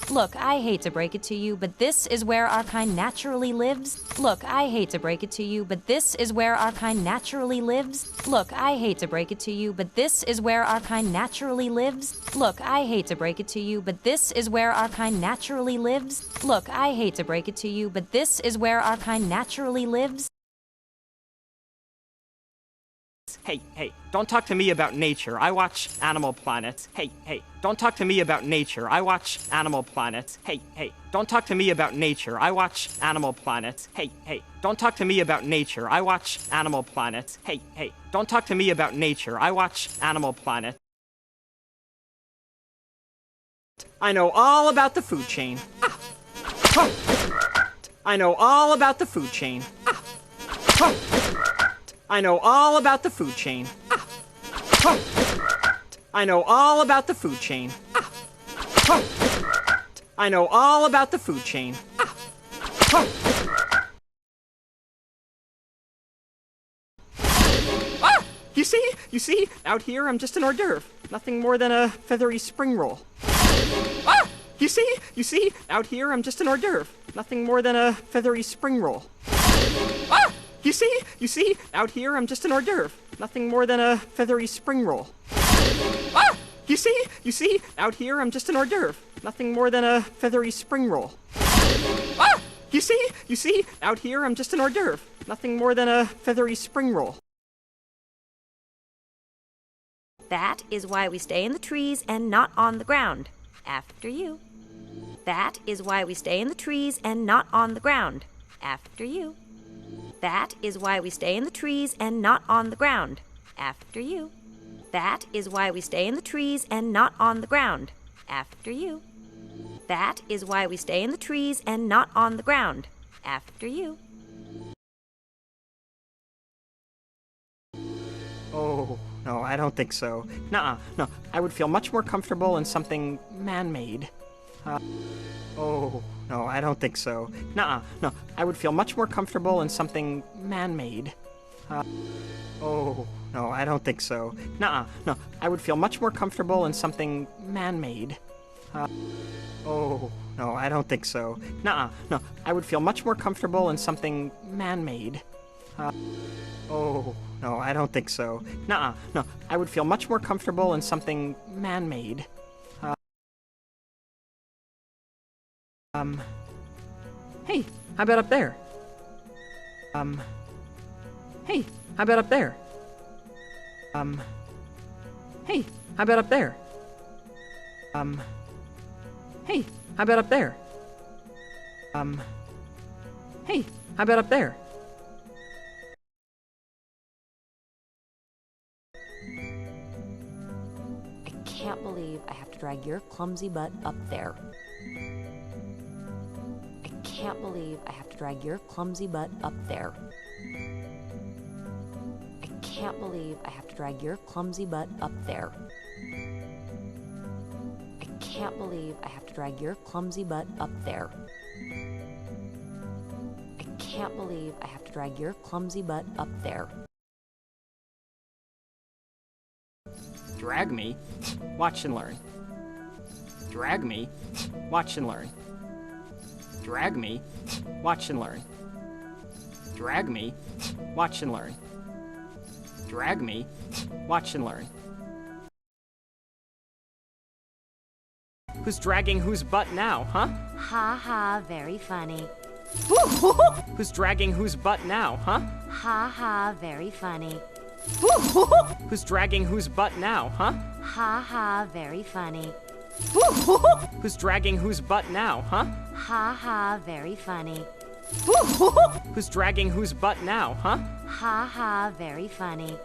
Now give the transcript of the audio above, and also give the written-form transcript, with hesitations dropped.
Look, I hate to break it to you, but this is where our kind naturally lives. Look, I hate to break it to you, but this is where our kind naturally lives. Look, I hate to break it to you, but this is where our kind naturally lives. Look, I hate to break it to you, but this is where our kind naturally lives. Look, I hate to break it to you, but this is where our kind naturally lives. Hey, don't talk to me about nature. I watch Animal Planet. Hey, don't talk to me about nature. I watch Animal Planet. Hey, don't talk to me about nature. I watch Animal Planet. Hey, don't talk to me about nature. I watch Animal Planet. Hey, don't talk to me about nature. I watch Animal Planet. I know all about the food chain. I know all about the food chain. I know all about the food chain. I know all about the food chain. I know all about the food chain. Ah! You see, out here I'm just an hors d'oeuvre. Nothing more than a feathery spring roll. Ah! You see, out here I'm just an hors d'oeuvre. Nothing more than a feathery spring roll. Ah! You see, out here I'm just an hors d'oeuvre. Nothing more than a feathery spring roll. Ah! You see, out here I'm just an hors d'oeuvre. Nothing more than a feathery spring roll. Ah! You see, out here I'm just an hors d'oeuvre. Nothing more than a feathery spring roll. That is why we stay in the trees and not on the ground. After you. That is why we stay in the trees and not on the ground. After you. That is why we stay in the trees and not on the ground. After you. That is why we stay in the trees and not on the ground. After you. That is why we stay in the trees and not on the ground. After you. Oh, no, I don't think so. Nuh-uh, no. I would feel much more comfortable in something man-made. Oh, no, I don't think so. Nuh-uh, no. I would feel much more comfortable in something man-made. Oh, no, I don't think so. Nuh-uh, no. I would feel much more comfortable in something man-made. Oh, no, I don't think so. Nuh-uh, no. I would feel much more comfortable in something man-made. Oh, no, I don't think so. Nuh-uh, no. I would feel much more comfortable in something man-made. Hey, how about up there? Hey, how about up there? Hey, how about up there? Hey, how about up there? Hey, how about up there? I can't believe I have to drag your clumsy butt up there. I can't believe I have to drag your clumsy butt up there. I can't believe I have to drag your clumsy butt up there. I can't believe I have to drag your clumsy butt up there. I can't believe I have to drag your clumsy butt up there. Drag me? Watch and learn. Drag me? Watch and learn. Drag me? Watch and learn. Drag me? Watch and learn. Drag me? Watch and learn. Who's dragging whose butt now, huh? Ha ha, very funny. Who's dragging whose butt now, huh? Ha ha, very funny. Who's dragging whose butt now, huh? Ha ha, very funny. Who's dragging whose butt now, huh? Ha ha, very funny. Who's dragging whose butt now, huh? Ha ha, very funny.